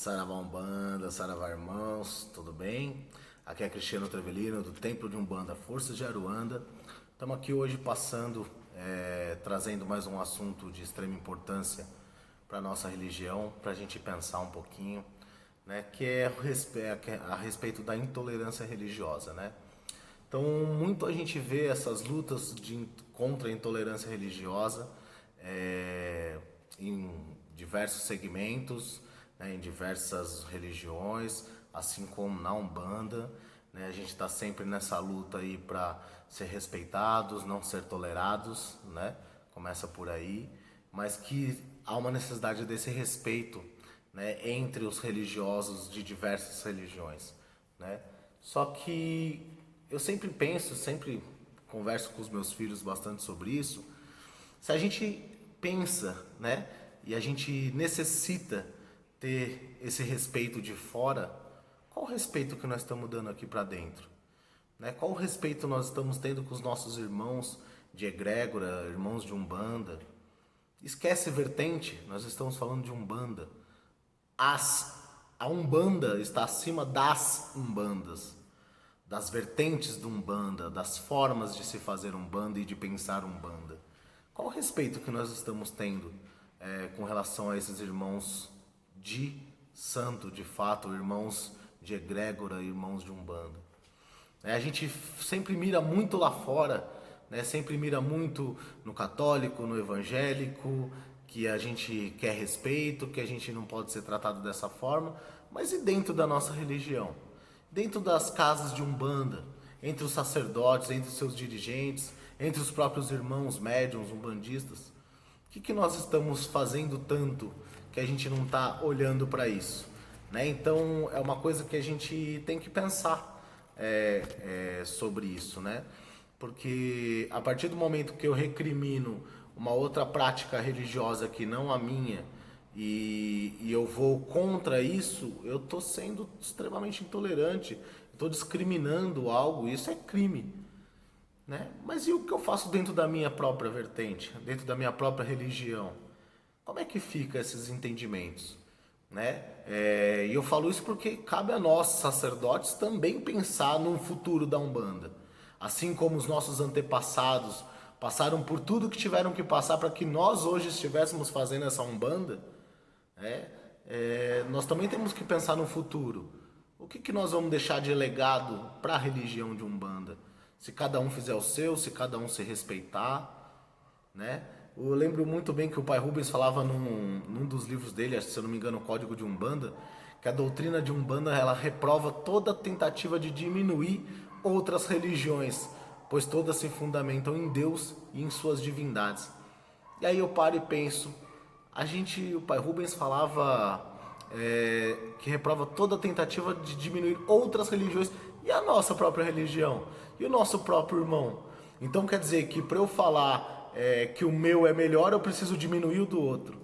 Saravá Umbanda, Saravá Irmãos, tudo bem? Aqui é Cristiano Trevelino, do Templo de Umbanda, Forças de Aruanda. Estamos aqui hoje trazendo mais um assunto de extrema importância para a nossa religião, para a gente pensar um pouquinho, né? Que é a respeito da intolerância religiosa, né? Então, muito a gente vê essas lutas contra a intolerância religiosa em diversos segmentos, né, em diversas religiões, assim como na Umbanda, né? A gente está sempre nessa luta aí para ser respeitados, não ser tolerados, né? Começa por aí, mas que há uma necessidade desse respeito, né, entre os religiosos de diversas religiões, né? Só que eu sempre converso com os meus filhos bastante sobre isso. Se a gente pensa, né, e a gente necessita ter esse respeito de fora, qual o respeito que nós estamos dando aqui para dentro? Né? Qual o respeito nós estamos tendo com os nossos irmãos de egrégora, irmãos de Umbanda? Esquece vertente, nós estamos falando de Umbanda. A Umbanda está acima das Umbandas, das vertentes do Umbanda, das formas de se fazer Umbanda e de pensar Umbanda. Qual o respeito que nós estamos tendo com relação a esses irmãos de santo, de fato, irmãos de egrégora, irmãos de Umbanda? A gente sempre mira muito lá fora, né? Sempre mira muito no católico, no evangélico, que a gente quer respeito, que a gente não pode ser tratado dessa forma, mas e dentro da nossa religião? Dentro das casas de Umbanda, entre os sacerdotes, entre os seus dirigentes, entre os próprios irmãos médiuns, umbandistas, o que nós estamos fazendo tanto que a gente não está olhando para isso? Né? Então é uma coisa que a gente tem que pensar sobre isso, né? Porque a partir do momento que eu recrimino uma outra prática religiosa que não a minha e eu vou contra isso, eu estou sendo extremamente intolerante, estou discriminando algo, isso é crime, né? Mas e o que eu faço dentro da minha própria vertente, dentro da minha própria religião? Como é que fica esses entendimentos, né? E eu falo isso porque cabe a nós, sacerdotes, também pensar no futuro da Umbanda. Assim como os nossos antepassados passaram por tudo que tiveram que passar para que nós hoje estivéssemos fazendo essa Umbanda, né? Nós também temos que pensar no futuro. O que nós vamos deixar de legado para a religião de Umbanda? Se cada um fizer o seu, se cada um se respeitar, né? Eu lembro muito bem que o Pai Rubens falava num dos livros dele, se eu não me engano, o Código de Umbanda, que a doutrina de Umbanda ela reprova toda tentativa de diminuir outras religiões, pois todas se fundamentam em Deus e em suas divindades. E aí eu paro e penso, o Pai Rubens falava que reprova toda tentativa de diminuir outras religiões e a nossa própria religião e o nosso próprio irmão. Então quer dizer que para eu falar que o meu é melhor, eu preciso diminuir o do outro.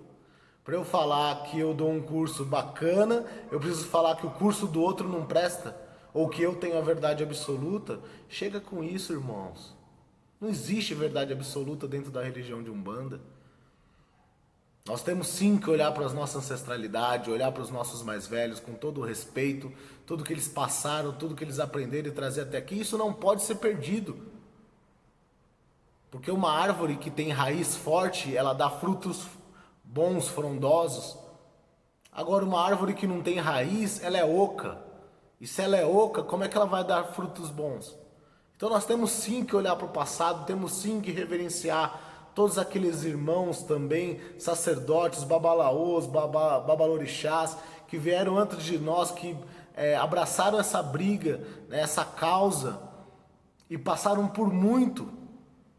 Para eu falar que eu dou um curso bacana, eu preciso falar que o curso do outro não presta, ou que eu tenho a verdade absoluta. Chega com isso, irmãos. Não existe verdade absoluta dentro da religião de Umbanda. Nós temos sim que olhar para a nossa ancestralidade, olhar para os nossos mais velhos com todo o respeito, tudo que eles passaram, tudo que eles aprenderam e trazer até aqui. Isso não pode ser perdido. Porque uma árvore que tem raiz forte, ela dá frutos bons, frondosos. Agora, uma árvore que não tem raiz, ela é oca. E se ela é oca, como é que ela vai dar frutos bons? Então nós temos sim que olhar para o passado, temos sim que reverenciar todos aqueles irmãos também, sacerdotes, babalaôs, babalorixás, que vieram antes de nós, que abraçaram essa briga, né, essa causa, e passaram por muito,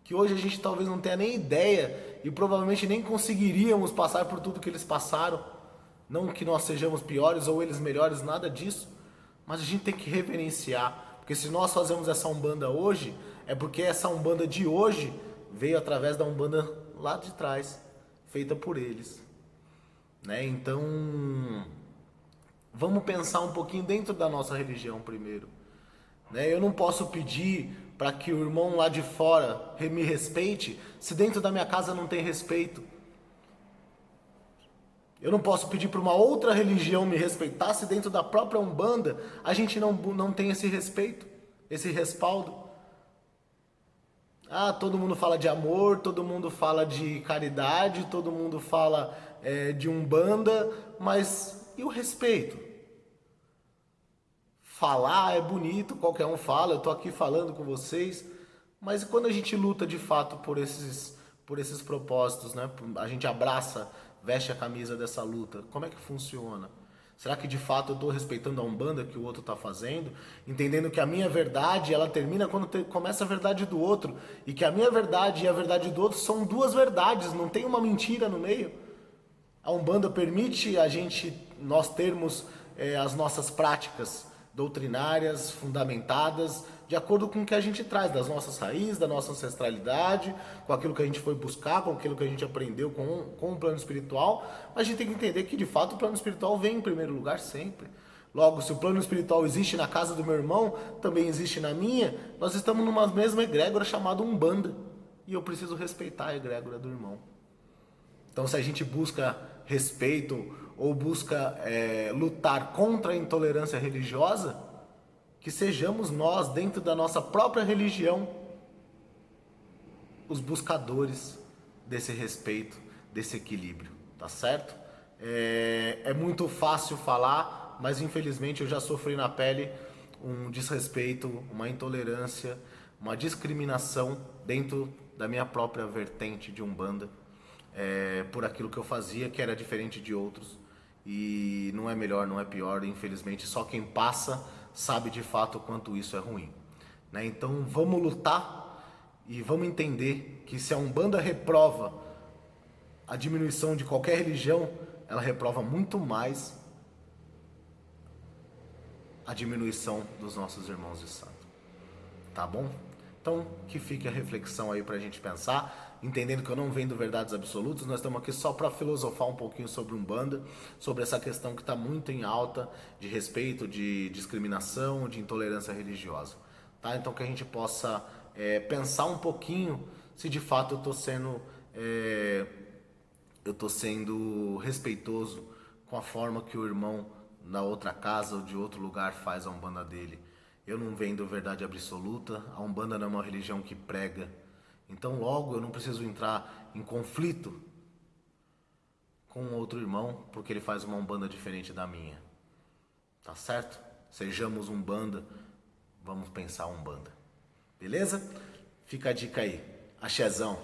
que hoje a gente talvez não tenha nem ideia e provavelmente nem conseguiríamos passar por tudo que eles passaram. Não que nós sejamos piores ou eles melhores, nada disso, mas a gente tem que reverenciar, porque se nós fazemos essa Umbanda hoje, é porque essa Umbanda de hoje veio através da Umbanda lá de trás, feita por eles, né? Então, vamos pensar um pouquinho dentro da nossa religião primeiro, né? Eu não posso pedir para que o irmão lá de fora me respeite se dentro da minha casa não tem respeito. Eu não posso pedir para uma outra religião me respeitar se dentro da própria Umbanda a gente não tem esse respeito, esse respaldo. Ah, todo mundo fala de amor, todo mundo fala de caridade, todo mundo fala de Umbanda, mas e o respeito? Falar é bonito, qualquer um fala, eu tô aqui falando com vocês, mas quando a gente luta de fato por esses propósitos, né? A gente abraça, veste a camisa dessa luta, como é que funciona? Será que de fato eu estou respeitando a Umbanda que o outro está fazendo? Entendendo que a minha verdade, ela termina quando começa a verdade do outro. E que a minha verdade e a verdade do outro são duas verdades, não tem uma mentira no meio. A Umbanda permite nós termos as nossas práticas doutrinárias, fundamentadas, de acordo com o que a gente traz, das nossas raízes, da nossa ancestralidade, com aquilo que a gente foi buscar, com aquilo que a gente aprendeu com o plano espiritual. Mas a gente tem que entender que, de fato, o plano espiritual vem em primeiro lugar sempre. Logo, se o plano espiritual existe na casa do meu irmão, também existe na minha, nós estamos numa mesma egrégora chamada Umbanda. E eu preciso respeitar a egrégora do irmão. Então, se a gente busca respeito ou busca lutar contra a intolerância religiosa, que sejamos nós, dentro da nossa própria religião, os buscadores desse respeito, desse equilíbrio, tá certo? É muito fácil falar, mas infelizmente eu já sofri na pele um desrespeito, uma intolerância, uma discriminação dentro da minha própria vertente de Umbanda, por aquilo que eu fazia, que era diferente de outros. E não é melhor, não é pior, infelizmente só quem passa sabe de fato o quanto isso é ruim, né? Então vamos lutar e vamos entender que se a Umbanda reprova a diminuição de qualquer religião, ela reprova muito mais a diminuição dos nossos irmãos de santo, tá bom? Então, que fique a reflexão aí pra gente pensar, entendendo que eu não vendo verdades absolutas, nós estamos aqui só para filosofar um pouquinho sobre Umbanda, sobre essa questão que está muito em alta de respeito, de discriminação, de intolerância religiosa, tá? Então, que a gente possa pensar um pouquinho se de fato eu tô sendo respeitoso com a forma que o irmão na outra casa ou de outro lugar faz a Umbanda dele. Eu não vendo verdade absoluta, a Umbanda não é uma religião que prega. Então logo eu não preciso entrar em conflito com outro irmão porque ele faz uma Umbanda diferente da minha. Tá certo? Sejamos Umbanda, vamos pensar Umbanda. Beleza? Fica a dica aí. Axézão.